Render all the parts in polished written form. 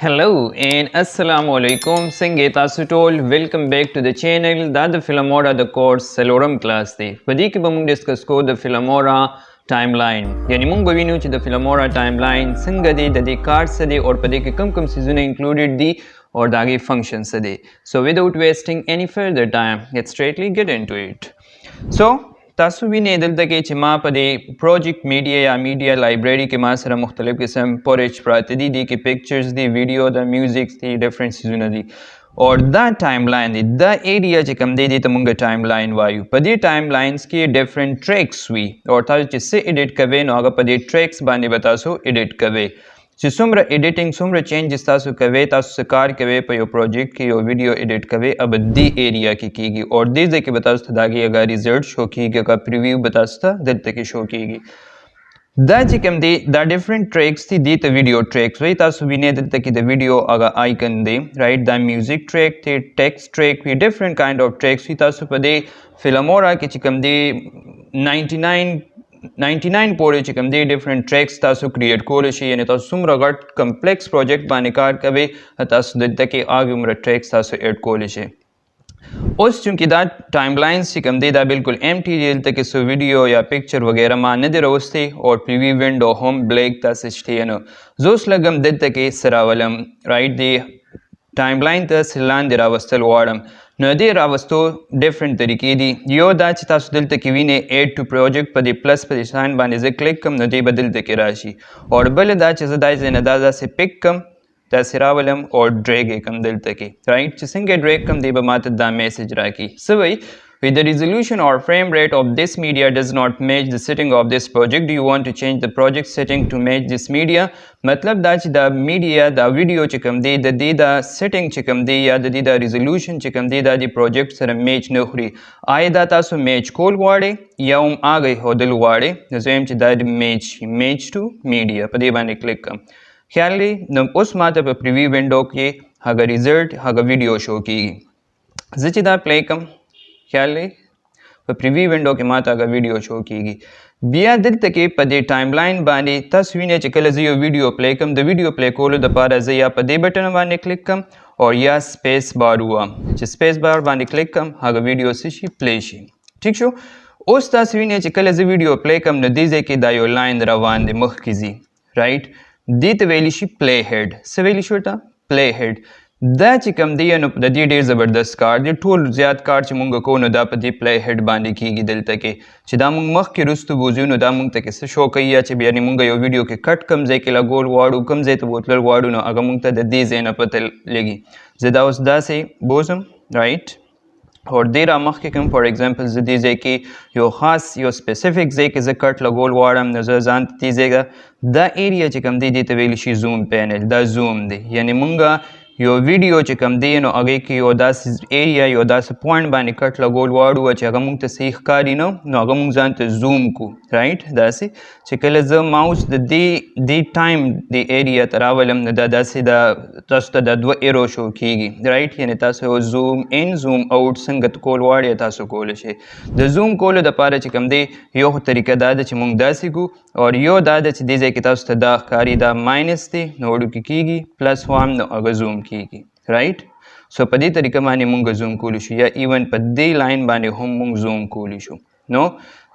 Hello and Assalam O Alaikum. Sangeet Asutol. Welcome back to the channel. That the Filmora the course Salorum class the. Padi ke bamung discuss ko the Filmora timeline. Yani mung bavinu chi the Filmora timeline. Sangadi the card sade or padi ke kam season included the or dagi function sade. So without wasting any further time, let's straightly get into it. So तासु भी ने दल तक चिमा पदे project media या media library के मां सरा मुख्तलिफ किस्म पोरेज प्रातदी दी की पिक्चर्स दी वीडियो द म्यूजिक दी डिफरेंट सीजन दी और द टाइमलाइन दी द एरिया च कम दे तमुंगा टाइमलाइन वायु पदे टाइमलाइंस की डिफरेंट ट्रैक्स हुई और था जिससे एडिट कवे नो अगर पदे ट्रैक्स बाने बतासो एडिट कवे چې څومره एडिटिंग څومره چینجز تاسو کوي تاسو کار کوي په یو پروجیکټ کې یو ویډیو ایډیټ کوي اب دی ایریا کې کیږي او دې ځکه به تاسو ته داګه اگر ریزلټ شو کیږي کا پریویو به تاسو ته دلته کې شو کیږي دا چې کوم دی دا ډیفرنٹ ټریکس دي د ویډیو ټریکس وي تاسو وینئ دلته کې د ویډیو هغه آیکن دی رائټ دا میوزیک ټریک دی ټیکسټ ټریک وي ډیفرنٹ کایند اف ټریکس وي تاسو په دې فلمورا کې چې کوم دی 99 پورې چې کوم دی ډیفرنٹ ټریکس تاسو کریټ کول شي یعنی تاسو څومره غټ کمپلیکس پروجیکټ باندې کار کوي تاسو دلته کې هغه عمر ټریکس تاسو اډ کول شي اوس چونکې دا ټایملاینز چې کوم دی دا بالکل امټی دی دلته کې سو ویډیو یا پکچر وغیرہ ما نه دی راوستي او پریویو وینډو هوم بلیک تاسو شته نو زوس لګم دلته کې سراولم رائټ دی ټایملاین ته سلان دی راوستل واړم نو دې راوستو ډیفرنٹ طریقې دي یو دا چې تاسو دلته کې وینئ ایډ ټو پروجیکټ په دې پلس په نشان باندې زه کلیک کوم نو دې به دلته کې راشي او بل دا چې زه دا ځای نه دا داسې پک کوم داسې راولم او ډریګ یې کوم دلته کې رائټ چې څنګه ډریګ کوم دی به ماته دا میسج راکړي څه وایي With the resolution or frame rate of this media does not match the setting of this project, do you want to change the project setting to match this media? मतलब دا چې دا media دا video چې کوم دی د دې دا setting چې کوم دی یا د دې دا resolution چې کوم دی دا د project سره match نه خوري آیا دا تاسو match کول غواړئ یا هم هغه هودل غواړئ نو زه یم چې دا د match to media په دې باندې کلیک کوم خیال دی نو اوس ماته په پریویو وینډو کې هغه ریزلټ هغه ویډیو شو کیږي زه چې دا پلی کوم خیال دی په پریویو وینډو کې ماته هغه ویډیو شو کیږي بیا دلته کې په دې ټایملاین باندې تاسو وینئ چې کله زه یو ویډیو پلی کوم د ویډیو پلی کولو دپاره زه یا په دې بټن باندې کلیک کوم او یا سپیس بار ووهم چې سپیس بار باندې کلیک کوم هغه ویډیو څه شي پلی شي ټیک شو اوس تاسو وینئ چې کله زه ویډیو پلی کوم نو دې ځای کې دا یو لاین روان دی مخکې ځي رایټ دې ته ویلی شي پلی هیډ څه ویلی شي ورته پلی هیډ دا چې کوم دی نو د دې ډېر زبردست کار دی ټول زیات کار چې مونږ کوو نو دا په دې پلی هیډ باندې کیږي دلته کې چې دا مونږ مخکې وروستو بوځو نو دا مونږ ته کې څه شو کوي یا چې یعنې مونږ یو ویډیو کې کټ کوم ځای کې لګول غواړو کوم ځای ته بوتلل غواړو نو هغه مونږ ته د دې ځای نه پته لګي زه دا اوس داسې بوځم رایټ اور دې را مخکې کوم فار ایگزامپل زه دې ځای کې یو خاص یو سپیسیفک ځای کې زه کټ لګول غواړم نو زه ځان ته دې ځای دا ایریا چې کوم دی دې ته ویلی شي زوم پینل دا زوم دی یعنې مونږ یو ویډیو چې کوم دی نو هغې کې یو داسې ایریا یو داسې پوینټ باندې کټ لګول غواړو چې هغه موږ ته صحیح ښکاري نو هغه موږ ځان ته زوم کو رایټ داسې چې کله زه ماوس د دې ټایم د ایریا ته راولم نو دا داسې دا تاسو ته دا دوه ایرو شو کیږي رایټ یعنې تاسو یو زوم ان زوم اوټ څنګه کول غواړئ تاسو کولی شئ د زوم کولو دپاره چې کوم دی یو طریقه دا ده چې موږ داسې کو او یو دا ده چې دې ځای کې تاسو ته دا ښکاري دا ماینس دی نو وړوکې کیږي پلس وام نو هغه زوم کیږي رایټ سو په دې طریقه باندې مونږ زوم کولی شو یا ایون په دې لاین باندې هم مونږ زوم کولی شو نو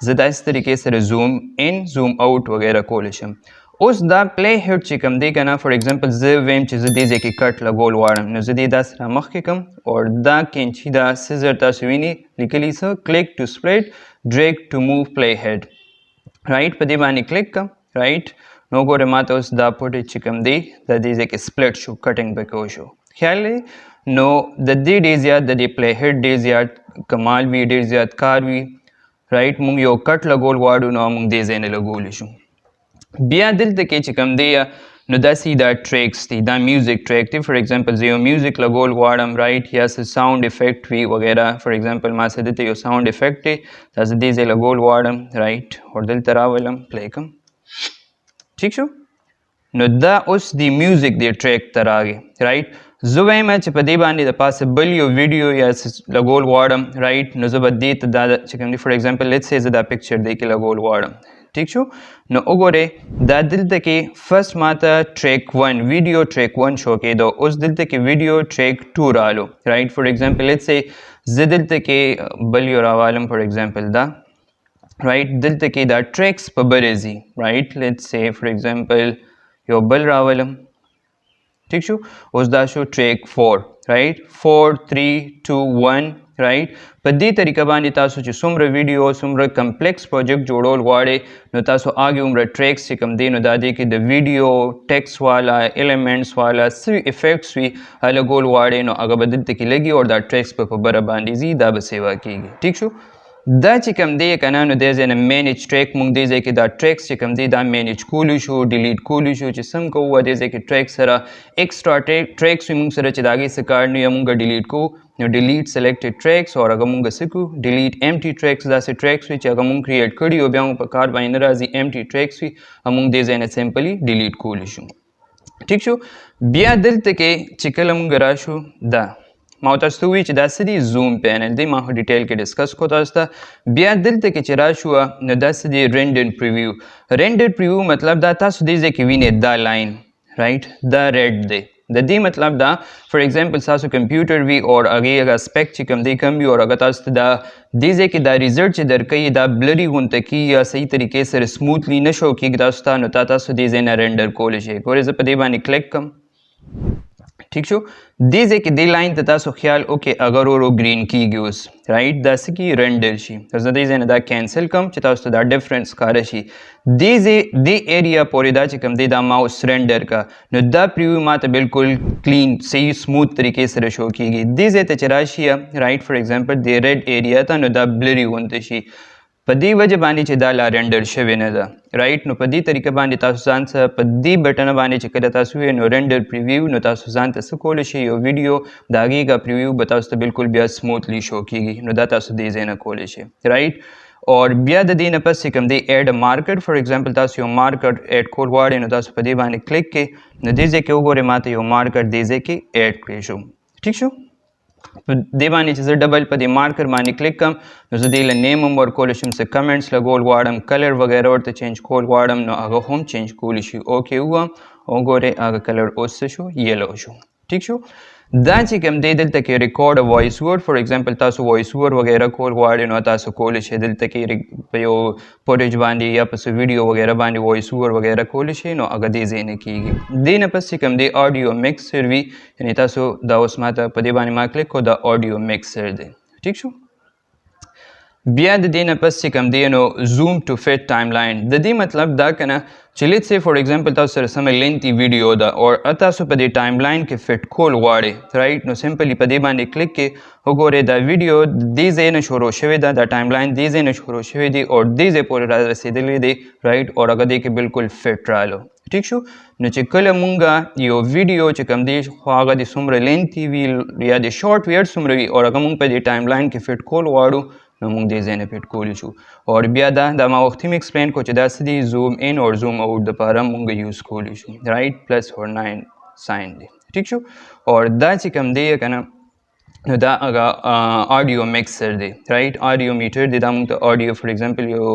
زه داسې طریقې سره زوم ان زوم اوټ وغیره کولی شم اوس دا پلی هیډ چې کوم دی که نه فار ایگزامپل زه ویم چې زه دې ځای کې کټ لګول غواړم نو زه دې داسې را مخکې کوم او دا کینچي دا سیزر تاسو وینئ لیکلي څه کلیک ټو سپریډ ډریګ ټو موو پلی هیډ رایټ په دې باندې کلیک کوم رایټ نو ګوره ماته اوس دا فوټیج چې کوم دی دا دې ځای کې سپلټ شو کټینګ پکې وشو خیال دی نو د دې ډېر زیات د دې پلی هیډ ډېر زیات کمال وي ډېر زیات کار وي رایټ مونږ یو کټ لګول غواړو نو مونږ دې ځای نه لګولی شو بیا دلته کې چې کوم دی نو داسې دا ټریکس دي دا میوزیک ټریک دی فار ایگزامپل زه یو میوزیک لګول غواړم رایټ یا څه ساؤنډ افیکټ وي وغیره فار ایگزامپل ما څه دلته یو ساؤنډ افیکټ دی دا زه دې ځای لګول غواړم رایټ اور دلته راولم پلی کوم ٹھیک شو نو دا اوس دی میوزیک دی ټریک ته راغی رایټ زه وایم چې په دې باندې د پاسه بل یو ویډیو یا لګول غواړم رایټ نو زه به دې ته دا چې کوم دی فار ایگزامپل لیټس سے زه دا پکچر دې کې لګول غواړم ټیک شو نو وګورئ دا دلته کې فرست ماته ټریک 1 ویډیو ټریک 1 شو کېدو اوس دلته کې ویډیو ټریک 2 رالو رایټ فار ایگزامپل لیټس سے زه دلته کې بل یو راوالم فار ایگزامپل دا رایټ دلته کې دا ټریکس په برزي رایټ لیټس سے فار ایگزامپل یو بل راولم ٹھیک شو اوس دا شو ټریک 4 رایټ 4 3 2 1 رایټ په دې طریقه باندې تاسو چې څومره ویډیو څومره کمپلیکس پروجیکټ جوړول غواړئ نو تاسو هغه عمره ټریکس چې کوم دی نو دا دی کې د ویډیو ټیکس والا ایلیمنټس والا څه افیکټس وي هغه لګول غواړئ نو هغه به دلته کې لګي او دا ټریکس په بره باندې ځي دا به سیوا کېږي ټیک شو دا چې کوم دی که نه نو دی ځای نه مینیج ټریک موږ دی ځای کې دا ټریکس چې کوم دی دا مینیج کولی شو ډیلیټ کولی شو چې څنګه کوو دی ځای کې ټریک سره ایکسټرا ټریکس وي موږ سره چې د هغې څه کار نه وي موږ ډیلیټ کوو نو ډیلیټ سلیکټډ ټریکس او هغه موږ څه کوو ډیلیټ امټي ټریکس داسې ټریکس وي چې هغه موږ کریټ کړي او بیا موږ په کار باندې نه راځي امټي ټریکس وي موږ دی ځای نه سمپلي ډیلیټ کولی شو ټیک شو بیا دلته کې چې کله موږ راشو دا ما تاسو ته وی چې دا څه دی زوم پینل دی ما ډیټیل کې ډسکس کو تاسو ته بیا دلته کې چې راشو نو دا څه دی رینډر پریویو رینډر پریویو مطلب دا تاسو دې ځای کې وینئ دا لاین رایټ دا ریډ دی د دې مطلب دا فار ایگزامپل تاسو کمپیوټر وي او هغې هغه اسپیکټ چې کوم دی کم وي او هغه تاسو ته دا دې ځای کې دا ریزلټ چې درکوي دا بلري غونته کېږي یا صحیح طریقې سره سموتلی نه شو کېږي تاسو ته نو تاسو دې ځای نه رینډر کولی شئ ګورئ زه په دې باندې کلیک کړم ٹھیک شو دې ځای کې دې لاین ته تاسو خیال وکړئ اگر ورو گرین کېږي اوس رایټ دا څه کېږي رینډر شي زه دې ځای نه دا کینسل کړم چې تاسو ته دا ډفرنس ښکاره شي دې ایریا پورې دا چې کوم دی دا ماوس رینډر کا نو دا پریویو ماته بالکل کلین صحیح سموت طریقې سره شو کېږي دې ځای ته چې راشي رایټ فار ایگزامپل دې ریډ ایریا ته نو دا بلري غونته شي په دې وجه باندې چې دا لا رینډر شوې نه ده رایټ نو په دې طریقه باندې تاسو ځان څه په دې بټن باندې چې کله تاسو وی نو رینډر پریویو نو تاسو ځان ته څه کولی شئ یو ویډیو د هغې کا پریویو به تاسو ته بالکل بیا سموتلی شو کېږي نو دا تاسو دې ځای نه کولی شئ رایټ اور بیا د دې نه پس چې کوم دی ایډ مارکر فار ایگزامپل تاسو یو مارکر ایډ کول غواړئ نو تاسو په دې باندې کلیک کړئ نو دې ځای کې وګورئ ماته یو مارکر دې ځای کې ایډ کړی شو ټیک شو په دې باندې چې زه ډبل په دې مارکر باندې کلیک کړم نو زه دې له نیم هم ورکولی شم څه کمنټس لګول غواړم کلر وغیره ورته چینج کول غواړم نو هغه هم چینج کولی شي اوکې ووایم او ګورئ هغه کلر اوس څه شو یلو شو ټیک شو دا چې کوم دی دلته کې ریکارډ وایس ورډ فار ایگزامپل تاسو وایس ورډ وغیره کول غواړئ نو تاسو کولی شئ دلته کې په یو فوټیج باندې یا په څه ویډیو وغیره باندې وایس ورډ وغیره کولی شئ نو هغه دې ځای نه کېږي دې نه پس چې کوم دی آډیو مکسر وي یعنې تاسو دا اوس ماته په دې باندې ما کلیک کړو دا آډیو مکسر دی ټیک شو بیا د دې نه پس چې کوم دی نو زوم ټو فټ ټایم لاین د دې مطلب دا که نه چې لیټس سے فار ایگزامپل تاسو سره سمه لینتي ویډیو ده او تاسو په دې ټایم لاین کې فټ کول غواړئ رایټ نو سمپلی په دې باندې کلیک کې وګورئ دا ویډیو دې ځای نه شروع شوې ده دا ټایم لاین دې ځای نه شروع شوی دی او دې ځای پورې را رسېدلی دی رایټ او هغه دې کې بالکل فټ رالو ټیک شو نو چې کله مونږ یو ویډیو چې کوم دی خو هغه د څومره لینتي وي یا د شارټ وي هر څومره وي او هغه مونږ په دې ټایم لاین کې فټ کول غواړو نو موږ دې ځای نه فټ کولی شو اور بیا دا ما وختي مې ایکسپلین کو چې دا څه دی زوم ان اور زوم اوټ دپاره موږ یوز کولی شو رایټ پلس اور 9 ساین دی ټیک شو اور دا چې کوم دی که نه نو دا هغه آډیو مکسر دی رایټ آډیو میټر دی دا موږ ته آډیو فار ایگزامپل یو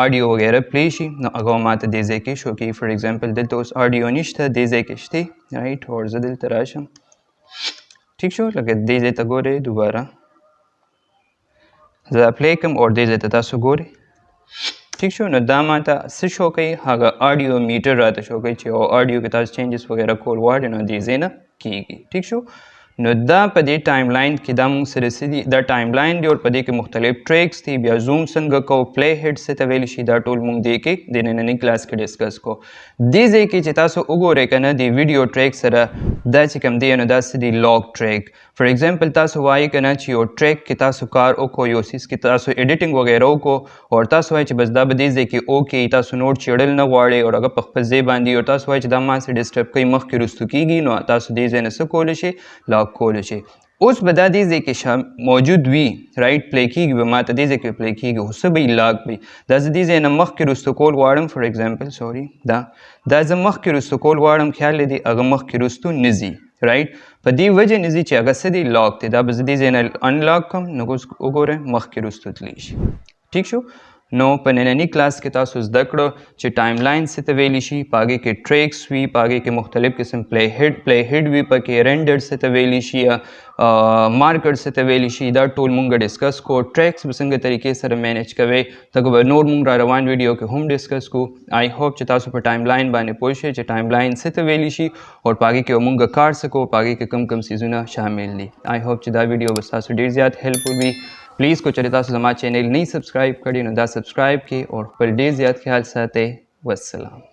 آډیو وغیره پلی شي نو هغه ماته دې ځای کې شو کوي فار ایگزامپل دلته اوس آډیو نشته دې ځای کې شته رایټ اور زه دلته راشم ټیک شو لکه دې ځای ته ګورئ دوباره زه پلی کوم اور دې ځای ته تاسو ګورئ ٹھیک شو نو دا ماته څه شو کوي هغه آډیو میټر راته شو کوي چې آډیو کې تاسو چینجز وغیره کول غواړئ نو دې ځای نه کېږي ٹھیک شو نو دا په دې ټایم لاین کې دا موږ سره څه دي دا ټایم لاین دی او په دې کې مختلف ټریکس دي بیا زوم څنګه کوو پلی هیډ څه ته ویلی شي دا ټول موږ دې کې د نننۍ کلاس کې ډسکس کوو دې ځای کې چې تاسو وګورئ که نه د ویډیو ټریک سره دا چې کوم دی نو دا څه دی لاګ ټریک فار ایگزامپل تاسو وایئ که نه چې یو ټریک کې تاسو کار وکړو یو څیز کې تاسو ایډیټنګ وغیره وکړو او تاسو وایئ چې بس دا به دې ځای کې اوکې تاسو نوټ چیړل نه غواړئ او هغه په خپل ځای باندې او تاسو وایئ چې دا ما څه ډسټرب کوي مخکې رستو کېږي نو تاسو دې ځای نه څه کولی شئ لاګ کولی شئ اوس به دا دې ځای کې موجود وي رایټ پلی کېږي به ماته دې ځای کې پلی کېږي خو څه به یې لاګ وي دا زه دې ځای نه مخکې رستو کول غواړم فار ایگزامپل سوري دا زه مخکې رستو کول غواړم خیال دی هغه مخکې رستو نه ځي رایټ په دې وجه نه ځي چې هغه څه دی لاګ دی دا به زه دې ځای نه انلاګ کړم نو اوس وګورئ مخکې رستو تللی شي ټیک شو نو په ننني کلاس کې تاسو زده کړو چې ټایم لاین څه ته ویلی شي، په هغې کې ټریکس وي، په هغې کې مختلف قسم پلی هیډ وي، پکې رینډر څه ته ویلی شي، مارکر څه ته ویلی شي، دا ټول مونږ ډسکس کو. ټریکس به څنګه طریقې سره مینیج کوئ دغه به نور مونږ را روان ویډیو کې هم ډسکس کو. آی هوپ چې تاسو په ټایم لاین باندې پوه شئ چې ټایم لاین څه ته ویلی شي او په هغې کې به مونږ کار څه کوو، په هغې کې کم کم څیزونه شامل دي. آی هوپ چې دا ویډیو به ستاسو ډېر زیات هیلپفل وي. پلیز کو چرې تاسو زما چینل نه سبسکرایب کړي نو دا سبسکرایب کړئ او خپل ډېر زیات خیال ساتئ. والسلام.